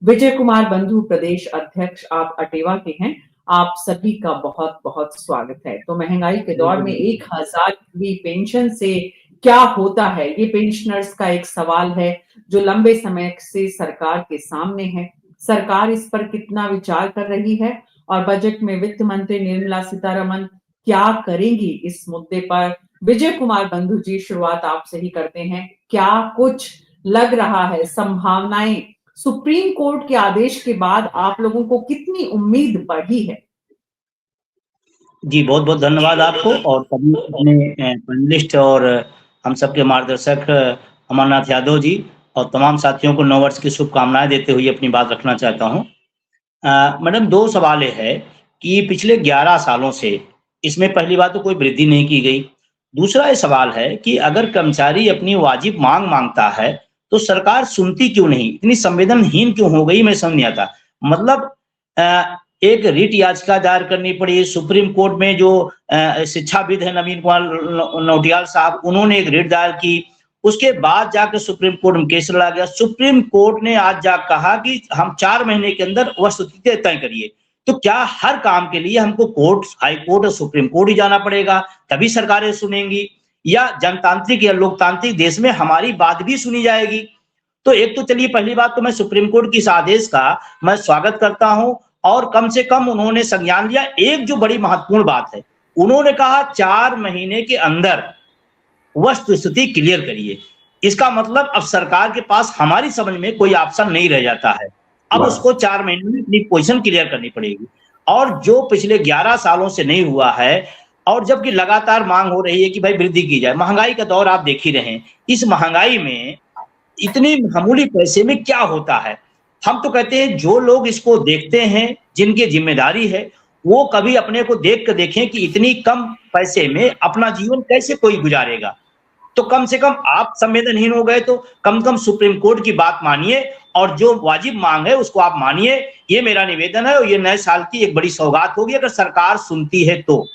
विजय कुमार बंधु प्रदेश अध्यक्ष आप अटेवा के हैं। आप सभी का बहुत बहुत स्वागत है। तो महंगाई के दौर में 1000 की पेंशन से क्या होता है, ये पेंशनर्स का एक सवाल है जो लंबे समय से सरकार के सामने है। सरकार इस पर कितना विचार कर रही है और बजट में वित्त मंत्री निर्मला सीतारमण क्या करेंगी इस मुद्दे पर। विजय कुमार बंधु जी, शुरुआत आपसे ही करते हैं। क्या कुछ लग रहा है, संभावनाएं सुप्रीम कोर्ट के आदेश के बाद आप लोगों को कितनी उम्मीद बढ़ी है? जी, बहुत-बहुत धन्यवाद आपको और सभी अपने पैनलिस्ट और हम सबके मार्गदर्शक अमरनाथ यादव जी और तमाम साथियों को नव वर्ष की शुभकामनाएँ देते हुए अपनी बात रखना चाहता हूँ। मैडम 2 सवाल ये है कि पिछले 11 सालों से इसमें पहली बात तो कोई वृद्धि नहीं की गई। दूसरा ये सवाल है कि अगर कर्मचारी अपनी वाजिब माँग माँगता है, तो सरकार सुनती क्यों नहीं? इतनी संवेदनहीन क्यों हो गई, मैं समझ नहीं आता। मतलब एक रिट याचिका दायर करनी पड़ी, सुप्रीम कोर्ट में जो शिक्षाविद हैं नवीन कुमार नौटियाल साहब, उन्होंने एक रिट दायर की। उसके बाद जाके सुप्रीम कोर्ट में केस लड़ा गया। सुप्रीम कोर्ट ने आज जाकर कहा कि हम 4 महीने के अंदर वस्तुस्थिति तय करिए। तो क्या हर काम के लिए हमको कोर्ट, हाई कोर्ट और सुप्रीम कोर्ट ही जाना पड़ेगा, तभी सरकारें सुनेंगी? या जनतांत्रिक या लोकतांत्रिक देश में हमारी बात भी सुनी जाएगी? तो एक तो चलिए पहली बात तो मैं सुप्रीम कोर्ट के इस आदेश का मैं स्वागत करता हूं और कम से कम उन्होंने संज्ञान लिया। एक जो बड़ी महत्वपूर्ण बात है, उन्होंने कहा 4 महीने के अंदर वस्तुस्थिति क्लियर करिए। इसका मतलब अब सरकार के पास हमारी समझ में कोई ऑप्शन नहीं रह जाता है। अब उसको 4 महीने में अपनी पोजीशन क्लियर करनी पड़ेगी और जो पिछले 11 सालों से नहीं हुआ है और जबकि लगातार मांग हो रही है कि भाई वृद्धि की जाए। महंगाई का दौर आप देख ही रहे हैं। इस महंगाई में इतने मामूली पैसे में क्या होता है? हम तो कहते हैं जो लोग इसको देखते हैं, जिनकी जिम्मेदारी है, वो कभी अपने को देख कर देखें कि इतनी कम पैसे में अपना जीवन कैसे कोई गुजारेगा। तो कम से कम आप संवेदनहीन हो गए तो कम से कम सुप्रीम कोर्ट की बात मानिए और जो वाजिब मांग है उसको आप मानिए। ये मेरा निवेदन है और ये नए साल की एक बड़ी सौगात होगी अगर सरकार सुनती है तो।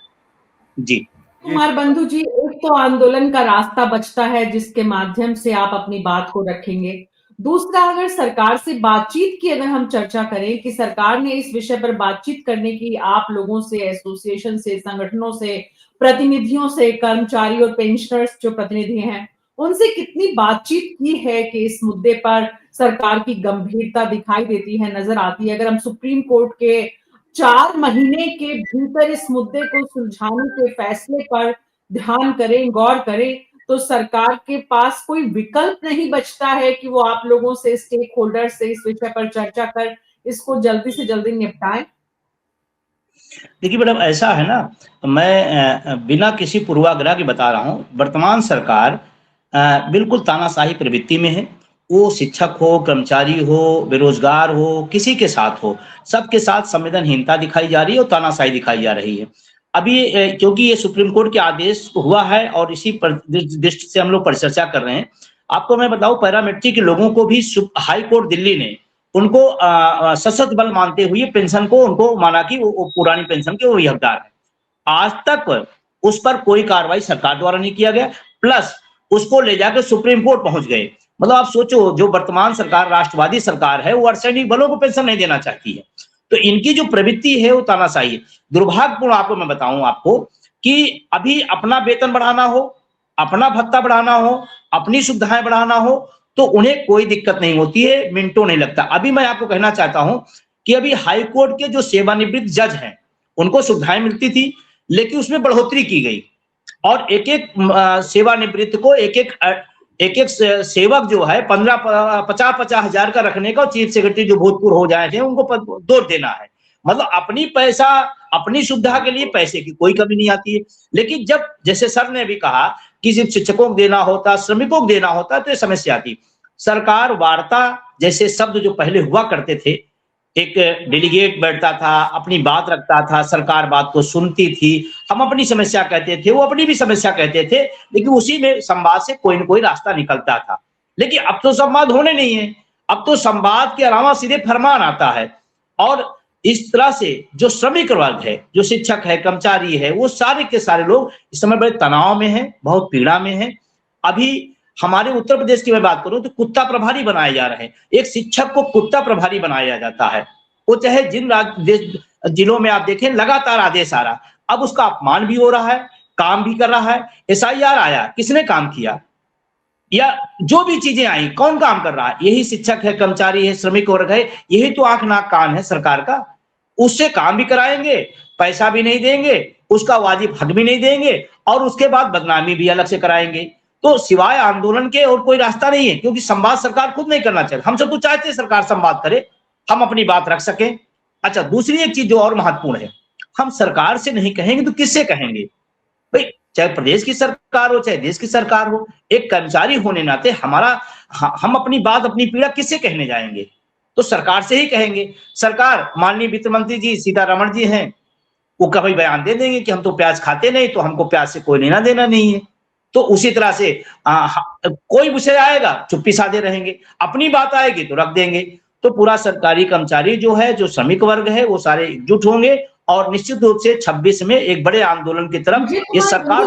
जी। कुमार बंधु जी, एक तो आंदोलन का रास्ता बचता है जिसके माध्यम से आप अपनी बात को रखेंगे। दूसरा, अगर सरकार से बातचीत की अगर हम चर्चा करें कि सरकार ने इस विषय पर बातचीत करने की आप लोगों से, एसोसिएशन से, संगठनों से, प्रतिनिधियों से, कर्मचारी और पेंशनर्स जो प्रतिनिधि हैं, उनसे कितनी बातचीत की है कि इस मुद्दे पर सरकार की गंभीरता दिखाई देती है, नजर आती है? अगर हम सुप्रीम कोर्ट के 4 महीने के भीतर इस मुद्दे को सुलझाने के फैसले पर ध्यान करें, गौर करें, तो सरकार के पास कोई विकल्प नहीं बचता है कि वो आप लोगों से, स्टेक होल्डर से इस विषय पर चर्चा कर इसको जल्दी से जल्दी निपटाएं। देखिए मैडम ऐसा है ना, मैं बिना किसी पूर्वाग्रह के बता रहा हूँ। वर्तमान सरकार बिल्कुल तानाशाही प्रवृत्ति में है। वो शिक्षक हो, कर्मचारी हो, बेरोजगार हो, किसी के साथ हो, सबके साथ संवेदनहीनता दिखाई जा रही है और तानाशाही दिखाई जा रही है। अभी क्योंकि ये सुप्रीम कोर्ट के आदेश हुआ है और इसी दृष्टि से हम लोग परिचर्चा कर रहे हैं। आपको मैं बताऊं, पैरामेट्रिक के लोगों को भी हाई कोर्ट दिल्ली ने उनको सशस्त्र बल मानते हुए पेंशन को उनको माना कि वो पुरानी पेंशन के वो हकदार है। आज तक उस पर कोई कार्रवाई सरकार द्वारा नहीं किया गया, प्लस उसको ले जाकर सुप्रीम कोर्ट पहुंच गए। मतलब आप सोचो, जो वर्तमान सरकार राष्ट्रवादी सरकार है वो अर्धसैनिक बलों को पेंशन नहीं देना चाहती है। तो इनकी जो प्रवृत्ति है वो तानाशाही है। दुर्भाग्यपूर्ण आपको मैं बताऊं आपको कि अभी अपना वेतन बढ़ाना हो, अपना भत्ता बढ़ाना हो, अपनी सुविधाएं बढ़ाना हो तो उन्हें कोई दिक्कत नहीं होती है, मिनटों नहीं लगता। अभी मैं आपको कहना चाहता हूं कि अभी हाई कोर्ट के जो सेवानिवृत्त जज हैं उनको सुविधाएं मिलती थी, लेकिन उसमें बढ़ोतरी की गई और एक एक सेवानिवृत्त को एक एक सेवक जो है 50-50 हजार का रखने का, और चीफ सेक्रेटरी जो भूतपूर्व हो जाए थे उनको दौड़ देना है। मतलब अपनी पैसा, अपनी सुविधा के लिए पैसे की कोई कमी नहीं आती है। लेकिन जब जैसे सर ने भी कहा कि सिर्फ शिक्षकों को देना होता, श्रमिकों को देना होता तो ये समस्या आती। सरकार वार्ता जैसे शब्द जो पहले हुआ करते थे, एक डेलीगेट बैठता था, अपनी बात रखता था, सरकार बात को सुनती थी, हम अपनी समस्या कहते थे, वो अपनी भी समस्या कहते थे, लेकिन उसी में संवाद से कोई न कोई रास्ता निकलता था। लेकिन अब तो संवाद होने नहीं है, अब तो संवाद के अलावा सीधे फरमान आता है। और इस तरह से जो श्रमिक वर्ग है, जो शिक्षक है, कर्मचारी है, वो सारे के सारे लोग इस समय बड़े तनाव में हैं, बहुत पीड़ा में हैं। अभी हमारे उत्तर प्रदेश की मैं बात करूं तो कुत्ता प्रभारी बनाए जा रहे हैं। एक शिक्षक को कुत्ता प्रभारी बनाया जाता है, वो चाहे जिलों में आप देखें लगातार आदेश आ रहा, अब उसका अपमान भी हो रहा है, काम भी कर रहा है। एसआईआर आया, किसने काम किया? या जो भी चीजें आई, कौन काम कर रहा है? यही शिक्षक है, कर्मचारी है, श्रमिक वर्ग है, यही तो आंख नाक कान है सरकार का। उससे काम भी कराएंगे, पैसा भी नहीं देंगे, उसका वाजिब हक भी नहीं देंगे और उसके बाद बदनामी भी अलग से कराएंगे। तो सिवाय आंदोलन के और कोई रास्ता नहीं है, क्योंकि संवाद सरकार खुद नहीं करना चाहती। हम सब तो चाहते हैं सरकार संवाद करे, हम अपनी बात रख सकें। अच्छा, दूसरी एक चीज जो और महत्वपूर्ण है, हम सरकार से नहीं कहेंगे तो किससे कहेंगे? भाई, चाहे प्रदेश की सरकार हो, चाहे देश की सरकार हो, एक कर्मचारी होने नाते हम अपनी बात, अपनी पीड़ा किससे कहने जाएंगे? तो सरकार से ही कहेंगे। सरकार, माननीय वित्त मंत्री जी सीतारमण जी हैं, वो कभी बयान दे देंगे कि हम तो प्याज खाते नहीं, तो हमको प्याज से कोई लेना देना नहीं है। तो उसी तरह से कोई विषय आएगा चुप्पी साधे रहेंगे, अपनी बात आएगी तो रख देंगे। तो पूरा सरकारी कर्मचारी जो है, जो श्रमिक वर्ग है, वो सारे एकजुट होंगे और निश्चित रूप से 26 में एक बड़े आंदोलन की तरफ ये सरकार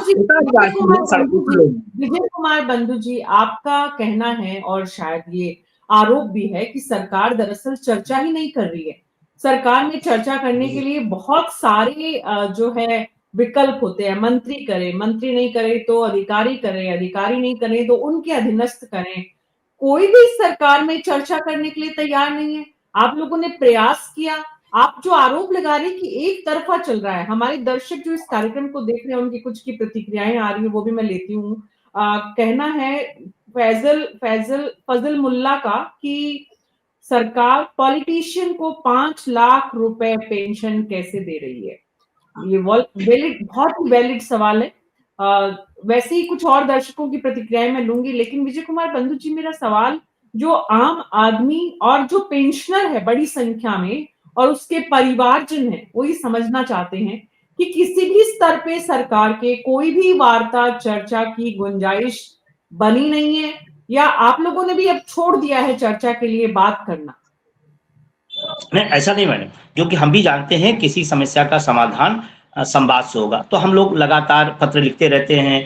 विजय कुमार बंधु जी, आपका कहना है और शायद ये आरोप भी है कि सरकार दरअसल चर्चा ही नहीं कर रही है। सरकार में चर्चा करने के लिए बहुत सारे जो है विकल्प होते हैं। मंत्री करे, मंत्री नहीं करे तो अधिकारी करे, अधिकारी नहीं करे तो उनके अधीनस्थ करें। कोई भी सरकार में चर्चा करने के लिए तैयार नहीं है। आप लोगों ने प्रयास किया, आप जो आरोप लगा रहे हैं कि एक तरफा चल रहा है। हमारे दर्शक जो इस कार्यक्रम को देख रहे हैं, उनकी कुछ की प्रतिक्रियाएं आ रही है, वो भी मैं लेती हूँ। कहना है फजल मुल्ला का कि सरकार पॉलिटिशियन को 5 लाख रुपए पेंशन कैसे दे रही है? ये बहुत ही वैलिड सवाल है। वैसे ही कुछ और दर्शकों की प्रतिक्रियाएं मैं लूंगी, लेकिन विजय कुमार बंधु जी, मेरा सवाल जो आम आदमी और जो पेंशनर है बड़ी संख्या में और उसके परिवारजन है, वो ये समझना चाहते हैं कि किसी भी स्तर पे सरकार के कोई भी वार्ता चर्चा की गुंजाइश बनी नहीं है, या आप लोगों ने भी अब छोड़ दिया है चर्चा के लिए बात करना? नहीं, ऐसा नहीं मैडम, क्योंकि हम भी जानते हैं किसी समस्या का समाधान संवाद से होगा। तो हम लोग लगातार पत्र लिखते रहते हैं,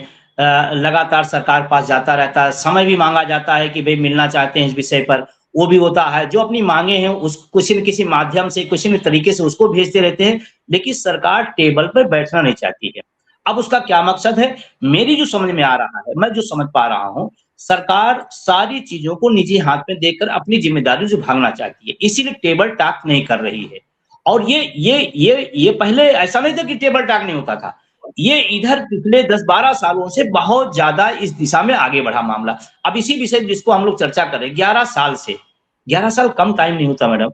लगातार सरकार पास जाता रहता है, समय भी मांगा जाता है कि भाई मिलना चाहते हैं इस विषय पर, वो भी होता है। जो अपनी मांगे हैं उस किसी न किसी माध्यम से, किसी न तरीके से उसको भेजते रहते हैं, लेकिन सरकार टेबल पर बैठना नहीं चाहती है। अब उसका क्या मकसद है? मेरी जो समझ में आ रहा है, मैं जो समझ पा रहा हूँ, सरकार सारी चीजों को निजी हाथ में देकर अपनी जिम्मेदारी से भागना चाहती है, इसीलिए टेबल टॉक नहीं कर रही है। और ये पहले ऐसा नहीं था कि टेबल टॉक नहीं होता था, ये इधर पिछले 10-12 सालों से बहुत ज्यादा इस दिशा में आगे बढ़ा मामला। अब इसी विषय जिसको हम लोग चर्चा करें, 11 साल से, 11 साल कम टाइम नहीं होता मैडम,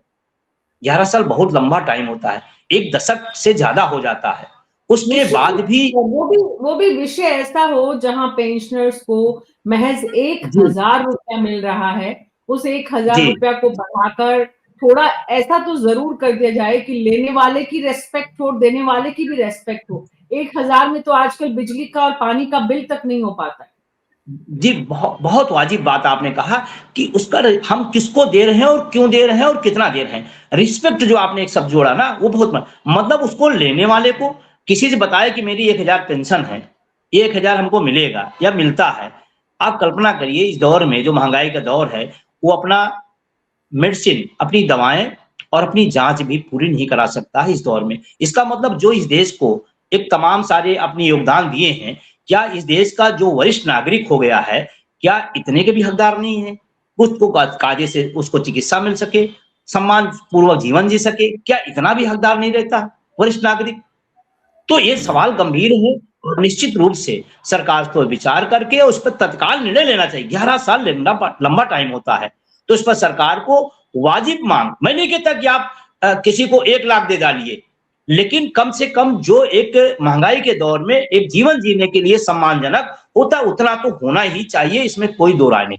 11 साल बहुत लंबा टाइम होता है, 1 दशक से ज्यादा हो जाता है। उसके बाद भी वो भी विषय ऐसा हो जहां पेंशनर्स को महज 1000 रुपया मिल रहा है, उस 1000 रुपया को बढ़ाकर थोड़ा ऐसा तो जरूर कर दिया जाए कि लेने वाले की रेस्पेक्ट हो, देने वाले की भी रेस्पेक्ट हो। 1000 में तो आजकल बिजली का और पानी का बिल तक नहीं हो पाता है। जी, बहुत वाजिब बात आपने कहा कि उसका हम किसको दे रहे हैं और क्यों दे रहे हैं और कितना दे रहे हैं। रिस्पेक्ट जो आपने एक शब्द जोड़ा ना, वो बहुत मतलब उसको लेने वाले को किसी से बताया कि मेरी 1000 पेंशन है, 1000 हमको मिलेगा या मिलता है। आप कल्पना करिए इस दौर में जो महंगाई का दौर है, वो अपना मेडिसिन, अपनी दवाएं और अपनी जांच भी पूरी नहीं करा सकता है इस दौर में। इसका मतलब जो इस देश को एक तमाम सारे अपने योगदान दिए हैं, क्या इस देश का जो वरिष्ठ नागरिक हो गया है, क्या इतने के भी हकदार नहीं है? उसको कायदे से उसको चिकित्सा मिल सके, सम्मान पूर्वक जीवन जी सके, क्या इतना भी हकदार नहीं रहता वरिष्ठ नागरिक? तो ये सवाल गंभीर है, निश्चित रूप से सरकार को विचार करके उस पर तत्काल निर्णय लेना चाहिए। 11 साल लंबा टाइम होता है, तो इस पर सरकार को वाजिब मांग, मैं नहीं कहता कि आप किसी को 1 लाख दे डालिए, लेकिन कम से कम जो एक महंगाई के दौर में एक जीवन जीने के लिए सम्मानजनक होता, उतना तो होना ही चाहिए, इसमें कोई दो राय नहीं।